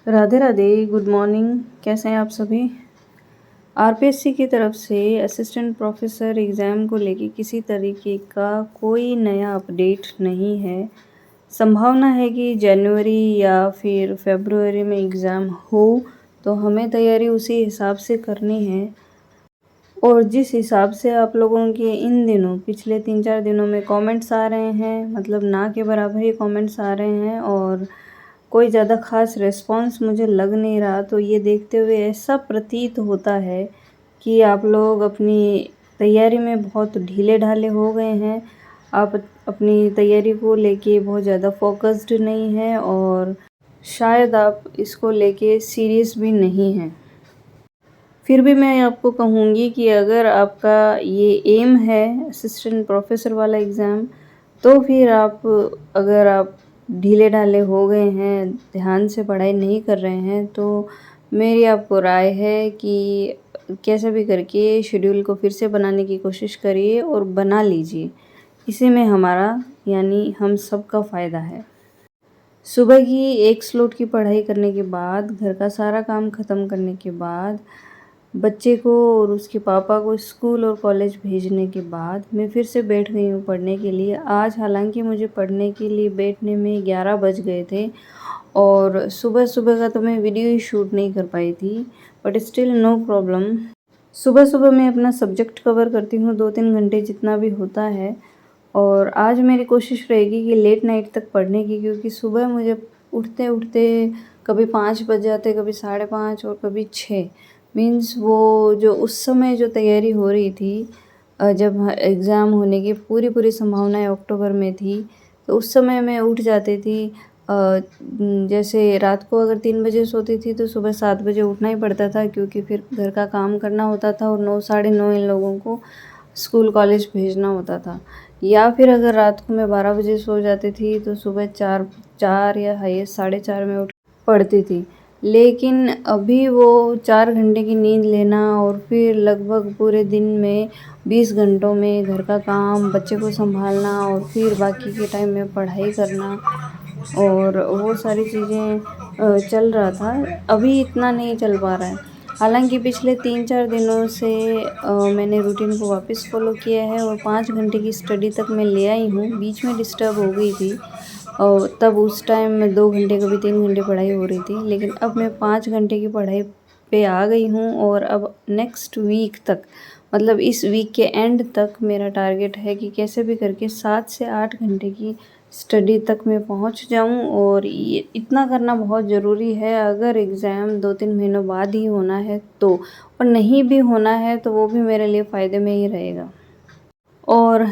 Radhe Radhe, good morning. कैसे हैं आप सभी। आरपीएससी की तरफ से असिस्टेंट प्रोफेसर एग्ज़ाम को लेके किसी तरीके का कोई नया अपडेट नहीं है। संभावना है कि जनवरी या फिर फरवरी में एग्ज़ाम हो, तो हमें तैयारी उसी हिसाब से करनी है। और जिस हिसाब से आप लोगों के इन दिनों पिछले 3-4 दिनों में कमेंट्स आ रहे हैं, मतलब ना के बराबर ही कमेंट्स आ रहे हैं और कोई ज़्यादा ख़ास रिस्पॉन्स मुझे लग नहीं रहा, तो ये देखते हुए ऐसा प्रतीत होता है कि आप लोग अपनी तैयारी में बहुत ढीले-ढाले हो गए हैं। आप अपनी तैयारी को लेके बहुत ज़्यादा फ़ोकस्ड नहीं हैं और शायद आप इसको लेके सीरियस भी नहीं हैं। फिर भी मैं आपको कहूँगी कि अगर आपका ये एम है असिस्टेंट प्रोफेसर वाला एग्ज़ाम, तो फिर अगर आप ढीले-ढाले हो गए हैं, ध्यान से पढ़ाई नहीं कर रहे हैं, तो मेरी आपको राय है कि कैसे भी करके शेड्यूल को फिर से बनाने की कोशिश करिए और बना लीजिए। इसी में हमारा यानी हम सबका फ़ायदा है। सुबह की एक स्लॉट की पढ़ाई करने के बाद, घर का सारा काम ख़त्म करने के बाद, बच्चे को और उसके पापा को स्कूल और कॉलेज भेजने के बाद मैं फिर से बैठ गई हूँ पढ़ने के लिए। आज हालांकि मुझे पढ़ने के लिए बैठने में 11 बज गए थे और सुबह-सुबह का तो मैं वीडियो ही शूट नहीं कर पाई थी, बट स्टिल नो प्रॉब्लम। सुबह-सुबह मैं अपना सब्जेक्ट कवर करती हूँ 2-3 घंटे जितना भी होता है। और आज मेरी कोशिश रहेगी कि लेट नाइट तक पढ़ने की, क्योंकि सुबह मुझे उठते-उठते कभी 5 बज जाते, कभी 5:30 और कभी 6। मीन्स वो जो उस समय जो तैयारी हो रही थी, जब एग्ज़ाम होने की पूरी संभावनाएँ अक्टूबर में थी, तो उस समय मैं उठ जाती थी। जैसे रात को अगर 3 बजे सोती थी, तो सुबह 7 बजे उठना ही पड़ता था, क्योंकि फिर घर का काम करना होता था और 9 साढ़े 9 इन लोगों को स्कूल कॉलेज भेजना होता था। या फिर अगर रात को मैं 12 बजे सो जाती थी, तो सुबह 4 या हाईएस्ट 4:30 में उठ पढ़ती थी। लेकिन अभी वो 4 घंटे की नींद लेना और फिर लगभग पूरे दिन में 20 घंटों में घर का काम, बच्चे को सँभालना और फिर बाकी के टाइम में पढ़ाई करना और वो सारी चीज़ें चल रहा था। अभी इतना नहीं चल पा रहा है। हालाँकि पिछले 3-4 दिनों से मैंने रूटीन को वापस फ़ॉलो किया है और 5 घंटे की स्टडी तक मैं ले आई हूँ। बीच में डिस्टर्ब हो गई थी और तब उस टाइम में 2 घंटे कभी 3 घंटे पढ़ाई हो रही थी। लेकिन अब मैं 5 घंटे की पढ़ाई पे आ गई हूँ और अब नेक्स्ट वीक तक, मतलब इस वीक के एंड तक मेरा टारगेट है कि कैसे भी करके 7 से 8 घंटे की स्टडी तक मैं पहुंच जाऊं। और ये इतना करना बहुत ज़रूरी है। अगर एग्ज़ाम 2-3 महीनों बाद ही होना है तो, और नहीं भी होना है तो वो भी मेरे लिए फ़ायदे में ही रहेगा। और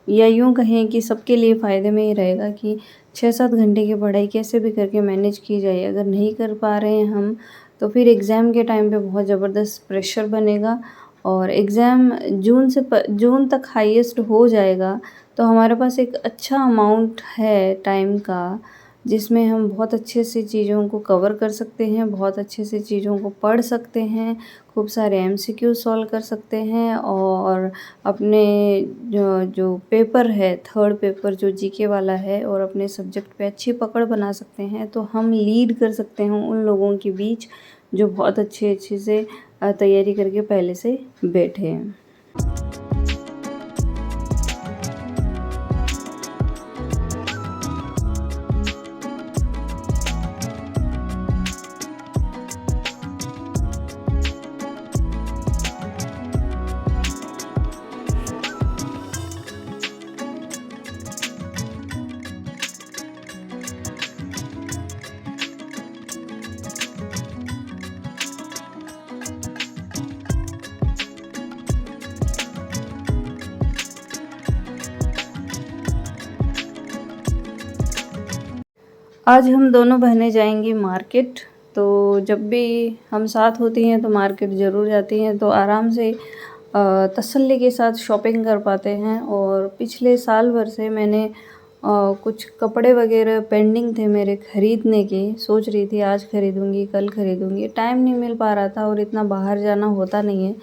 या यूँ कहें कि सबके लिए फ़ायदे में ही रहेगा कि 6-7 घंटे की पढ़ाई कैसे भी करके मैनेज की जाए। अगर नहीं कर पा रहे हैं हम, तो फिर एग्ज़ाम के टाइम पे बहुत ज़बरदस्त प्रेशर बनेगा और एग्ज़ाम जून तक हाईएस्ट हो जाएगा, तो हमारे पास एक अच्छा अमाउंट है टाइम का, जिसमें हम बहुत अच्छे से चीज़ों को कवर कर सकते हैं, बहुत अच्छे से चीज़ों को पढ़ सकते हैं, खूब सारे एमसीक्यू सॉल्व कर सकते हैं और अपने जो जो पेपर है, थर्ड पेपर जो जीके वाला है, और अपने सब्जेक्ट पे अच्छी पकड़ बना सकते हैं। तो हम लीड कर सकते हैं उन लोगों के बीच जो बहुत अच्छे से तैयारी करके पहले से बैठे हैं। आज हम दोनों बहनें जाएंगी मार्केट। तो जब भी हम साथ होती हैं तो मार्केट ज़रूर जाती हैं, तो आराम से तसल्ली के साथ शॉपिंग कर पाते हैं। और पिछले साल भर से मैंने कुछ कपड़े वगैरह पेंडिंग थे मेरे ख़रीदने के, सोच रही थी आज ख़रीदूँगी, कल ख़रीदूँगी, टाइम नहीं मिल पा रहा था और इतना बाहर जाना होता नहीं है।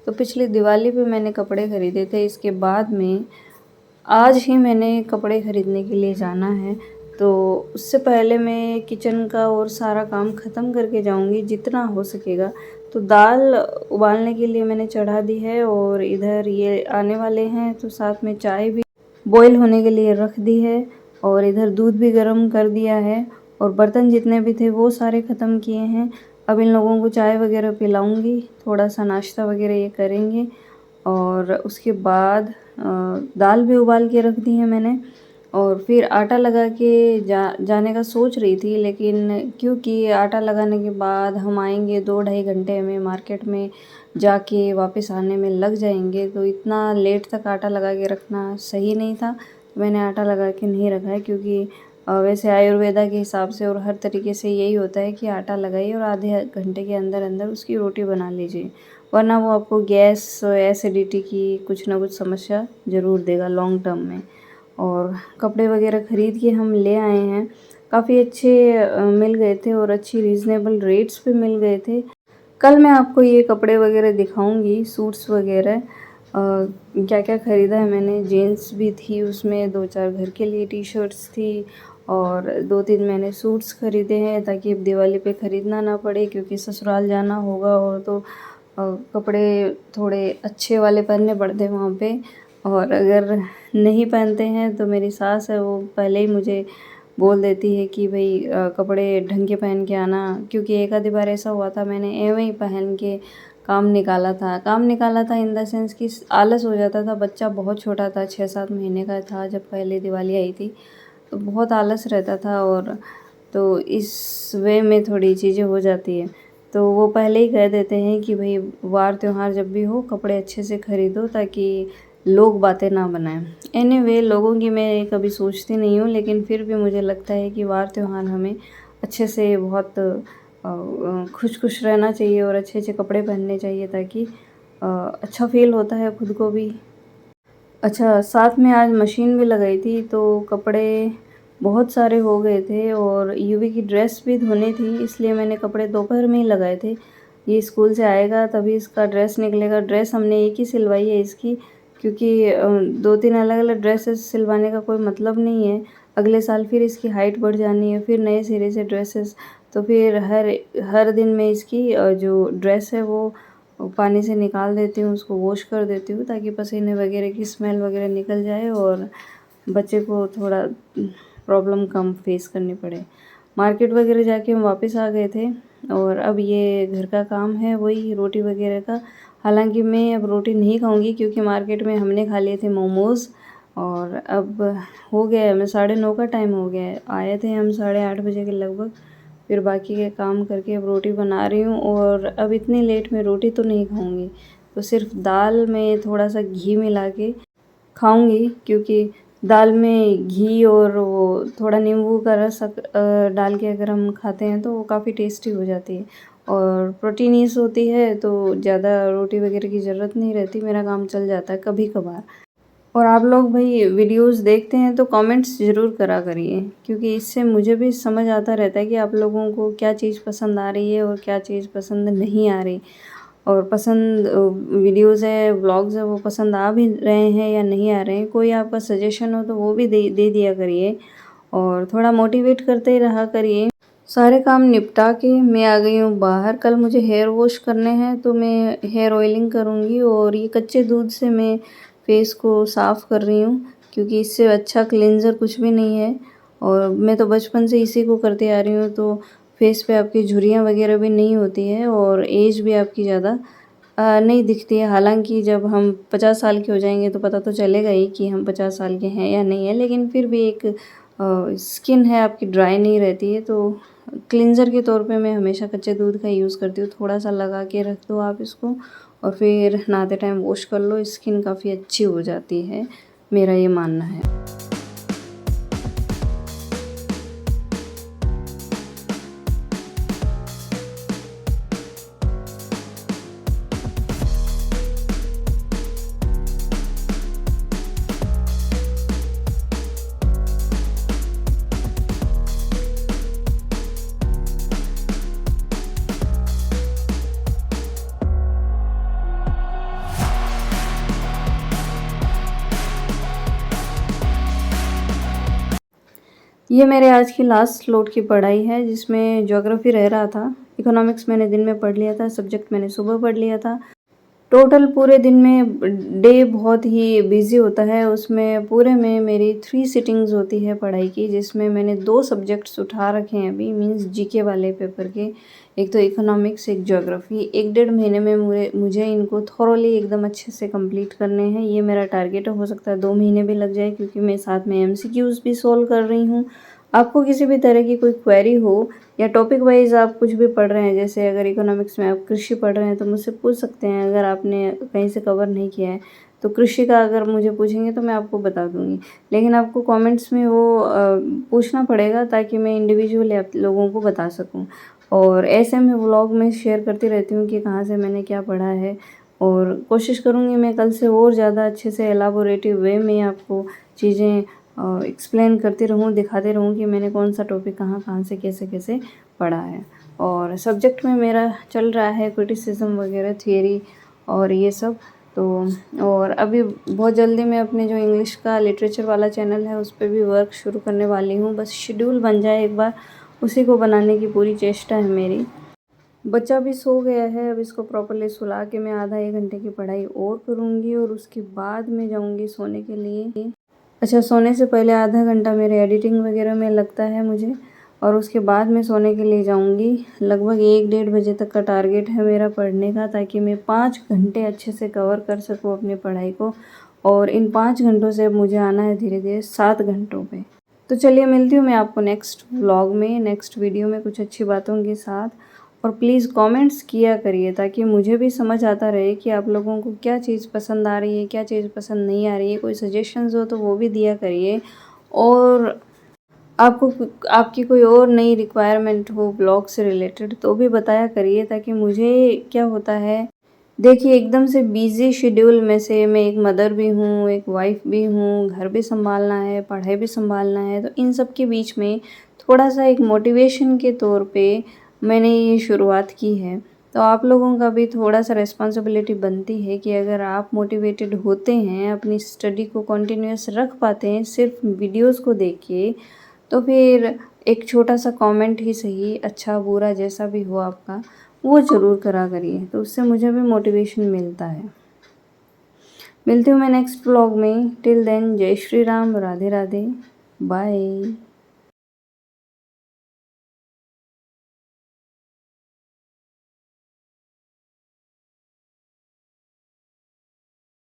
तो पिछली दिवाली पे मैंने कपड़े ख़रीदे थे। इसके बाद में आज ही मैंने कपड़े ख़रीदने के लिए जाना है। तो उससे पहले मैं किचन का और सारा काम ख़त्म करके जाऊंगी जितना हो सकेगा। तो दाल उबालने के लिए मैंने चढ़ा दी है और इधर ये आने वाले हैं तो साथ में चाय भी बॉईल होने के लिए रख दी है और इधर दूध भी गर्म कर दिया है और बर्तन जितने भी थे वो सारे ख़त्म किए हैं। अब इन लोगों को चाय वगैरह पिलाऊंगी, थोड़ा सा नाश्ता वगैरह ये करेंगे और उसके बाद दाल भी उबाल के रख दी है मैंने और फिर आटा लगा के जाने का सोच रही थी, लेकिन क्योंकि आटा लगाने के बाद हम आएंगे 2-2.5 घंटे में, मार्केट में जाके वापस आने में लग जाएंगे, तो इतना लेट तक आटा लगा के रखना सही नहीं था। तो मैंने आटा लगा के नहीं रखा है, क्योंकि वैसे आयुर्वेदा के हिसाब से और हर तरीके से यही होता है कि आटा लगाइए और आधे घंटे के अंदर अंदर उसकी रोटी बना लीजिए, वरना वो आपको गैस एसिडिटी की कुछ ना कुछ समस्या ज़रूर देगा लॉन्ग टर्म में। और कपड़े वगैरह ख़रीद के हम ले आए हैं, काफ़ी अच्छे मिल गए थे और अच्छी रीज़नेबल रेट्स पे मिल गए थे। कल मैं आपको ये कपड़े वगैरह दिखाऊंगी, सूट्स वगैरह क्या क्या ख़रीदा है मैंने। जीन्स भी थी उसमें, 2-4 घर के लिए टी शर्ट्स थी और 2-3 मैंने सूट्स ख़रीदे हैं ताकि अब दिवाली पे ख़रीदना ना पड़े, क्योंकि ससुराल जाना होगा और तो कपड़े थोड़े अच्छे वाले पहनने पड़ते हैं वहाँ पे। और अगर नहीं पहनते हैं तो मेरी सास है वो पहले ही मुझे बोल देती है कि भाई कपड़े ढंग के पहन के आना, क्योंकि एक आधी बार ऐसा हुआ था मैंने एवं ही पहन के काम निकाला था इन द सेंस कि आलस हो जाता था। बच्चा बहुत छोटा था, 6-7 महीने का था जब पहले दिवाली आई थी, तो बहुत आलस रहता था और तो इस वे में थोड़ी चीज़ें हो जाती है। तो वो पहले ही कह देते हैं कि भाई वार त्यौहार जब भी हो कपड़े अच्छे से ख़रीदो ताकि लोग बातें ना बनाएं। एनीवे लोगों की मैं कभी सोचती नहीं हूँ, लेकिन फिर भी मुझे लगता है कि वार त्यौहार हमें अच्छे से बहुत खुश रहना चाहिए और अच्छे अच्छे कपड़े पहनने चाहिए, ताकि अच्छा फील होता है खुद को भी। अच्छा, साथ में आज मशीन भी लगाई थी तो कपड़े बहुत सारे हो गए थे और यूवी की ड्रेस भी धोनी थी, इसलिए मैंने कपड़े दोपहर में ही लगाए थे। ये स्कूल से आएगा तभी इसका ड्रेस निकलेगा। ड्रेस हमने एक ही सिलवाई है इसकी, क्योंकि 2-3 अलग-अलग ड्रेसेस सिलवाने का कोई मतलब नहीं है। अगले साल फिर इसकी हाइट बढ़ जानी है, फिर नए सिरे से ड्रेसेस, तो फिर हर दिन में इसकी जो ड्रेस है वो पानी से निकाल देती हूँ, उसको वॉश कर देती हूँ ताकि पसीने वगैरह की स्मेल वगैरह निकल जाए और बच्चे को थोड़ा प्रॉब्लम कम फेस करनी पड़े। मार्केट वगैरह जाके हम वापस आ गए थे और अब ये घर का काम है वही रोटी वगैरह का। हालांकि मैं अब रोटी नहीं खाऊंगी, क्योंकि मार्केट में हमने खा लिए थे मोमोज़ और अब हो गया है, हमें 9:30 का टाइम हो गया है। आए थे हम 8:30 बजे के लगभग, फिर बाकी के काम करके अब रोटी बना रही हूँ और अब इतनी लेट में रोटी तो नहीं खाऊंगी, तो सिर्फ दाल में थोड़ा सा घी मिला के खाऊंगी, क्योंकि दाल में घी और वो थोड़ा नींबू का रस डाल के अगर हम खाते हैं तो वो काफ़ी टेस्टी हो जाती है और प्रोटीनियस होती है, तो ज़्यादा रोटी वगैरह की ज़रूरत नहीं रहती, मेरा काम चल जाता है कभी कभार। और आप लोग भाई वीडियोस देखते हैं तो कमेंट्स ज़रूर करा करिए, क्योंकि इससे मुझे भी समझ आता रहता है कि आप लोगों को क्या चीज़ पसंद आ रही है और क्या चीज़ पसंद नहीं आ रही, और पसंद वीडियोस है, व्लॉग्स है, वो पसंद आ भी रहे हैं या नहीं आ रहे हैं। कोई आपका सजेशन हो तो वो भी दे दिया करिए और थोड़ा मोटिवेट करते ही रहा करिए। सारे काम निपटा के मैं आ गई हूँ बाहर। कल मुझे हेयर वॉश करने हैं तो मैं हेयर ऑयलिंग करूँगी और ये कच्चे दूध से मैं फेस को साफ़ कर रही हूँ, क्योंकि इससे अच्छा क्लिनज़र कुछ भी नहीं है और मैं तो बचपन से इसी को करती आ रही हूँ, तो फेस पे आपकी झुर्रियाँ वगैरह भी नहीं होती है और एज भी आपकी ज़्यादा नहीं दिखती है। हालांकि जब हम 50 साल के हो जाएंगे तो पता तो चलेगा ही कि हम 50 साल के हैं या नहीं है, लेकिन फिर भी एक स्किन है आपकी ड्राई नहीं रहती है। तो क्लिनज़र के तौर पे मैं हमेशा कच्चे दूध का यूज़ करती हूँ। थोड़ा सा लगा के रख दो आप इसको और फिर नहाते टाइम वॉश कर लो, स्किन काफ़ी अच्छी हो जाती है, मेरा ये मानना है। ये मेरे आज की लास्ट स्लॉट की पढ़ाई है जिसमें ज्योग्राफी रह रहा था। इकोनॉमिक्स मैंने दिन में पढ़ लिया था, सब्जेक्ट मैंने सुबह पढ़ लिया था। टोटल पूरे दिन में डे बहुत ही बिज़ी होता है, उसमें पूरे में मेरी 3 सिटिंग्स होती है पढ़ाई की, जिसमें मैंने 2 सब्जेक्ट्स उठा रखे हैं अभी, मीन्स जीके वाले पेपर के। एक तो इकोनॉमिक्स, एक ज्योग्राफी। 1 डेढ़ महीने में मुझे इनको थॉरोली एकदम अच्छे से कंप्लीट करने हैं, ये मेरा टारगेट है। हो सकता है 2 महीने भी लग जाए क्योंकि मैं साथ में एमसीक्यूज़ भी सॉल्व कर रही हूँ। आपको किसी भी तरह की कोई क्वेरी हो या टॉपिक वाइज़ आप कुछ भी पढ़ रहे हैं, जैसे अगर इकोनॉमिक्स में आप कृषि पढ़ रहे हैं तो मुझसे पूछ सकते हैं। अगर आपने कहीं से कवर नहीं किया है तो कृषि का अगर मुझे पूछेंगे तो मैं आपको बता दूँगी। लेकिन आपको कमेंट्स में वो पूछना पड़ेगा ताकि मैं इंडिविजुअली आप लोगों को बता सकूँ। और ऐसे मैं व्लॉग में शेयर करती रहती हूँ कि कहाँ से मैंने क्या पढ़ा है, और कोशिश करूँगी मैं कल से और ज़्यादा अच्छे से एलाबोरेटिव वे में आपको चीज़ें एक्सप्लेन करती रहूँ, दिखाती रहूँ कि मैंने कौन सा टॉपिक कहाँ से कैसे पढ़ा है। और सब्जेक्ट में मेरा चल रहा है क्रिटिसिज्म वगैरह, थियरी और ये सब। तो और अभी बहुत जल्दी मैं अपने जो इंग्लिश का लिटरेचर वाला चैनल है उस पे भी वर्क शुरू करने वाली हूँ। बस शेड्यूल बन जाए एक बार, उसी को बनाने की पूरी चेष्टा है मेरी। बच्चा भी सो गया है, अब इसको प्रॉपर्ली सुला के मैं आधा 1 घंटे की पढ़ाई और करूँगी और उसके बाद मैं जाऊँगी सोने के लिए। अच्छा, सोने से पहले आधा घंटा मेरे एडिटिंग वगैरह में लगता है मुझे, और उसके बाद मैं सोने के लिए जाऊँगी। लगभग 1 डेढ़ बजे तक का टारगेट है मेरा पढ़ने का, ताकि मैं 5 घंटे अच्छे से कवर कर सकूँ अपनी पढ़ाई को। और इन 5 घंटों से अब मुझे आना है धीरे-धीरे 7 घंटों पे। तो चलिए मिलती हूँ मैं आपको नेक्स्ट व्लॉग में, नेक्स्ट वीडियो में कुछ अच्छी बातों के साथ। और प्लीज़ कमेंट्स किया करिए ताकि मुझे भी समझ आता रहे कि आप लोगों को क्या चीज़ पसंद आ रही है, क्या चीज़ पसंद नहीं आ रही है। कोई सजेशंस हो तो वो भी दिया करिए। और आपको आपकी कोई और नई रिक्वायरमेंट हो ब्लॉग से रिलेटेड तो भी बताया करिए, ताकि मुझे क्या होता है, देखिए एकदम से बिज़ी शेड्यूल में से मैं एक मदर भी हूँ, एक वाइफ़ भी हूँ, घर भी सँभालना है, पढ़ाई भी सँभालना है। तो इन सब के बीच में थोड़ा-सा एक मोटिवेशन के तौर पे मैंने ये शुरुआत की है। तो आप लोगों का भी थोड़ा-सा रिस्पॉन्सिबिलिटी बनती है कि अगर आप मोटिवेटेड होते हैं, अपनी स्टडी को कंटिन्यूअस रख पाते हैं सिर्फ़ वीडियोज़ को देख के, तो फिर एक छोटा-सा कमेंट ही सही, अच्छा-बुरा जैसा भी हो आपका, वो ज़रूर करा करिए। तो उससे मुझे भी मोटिवेशन मिलता है। मिलती हूँ मैं नेक्स्ट व्लॉग में। टिल देन जय श्री राम, राधे राधे, बाय।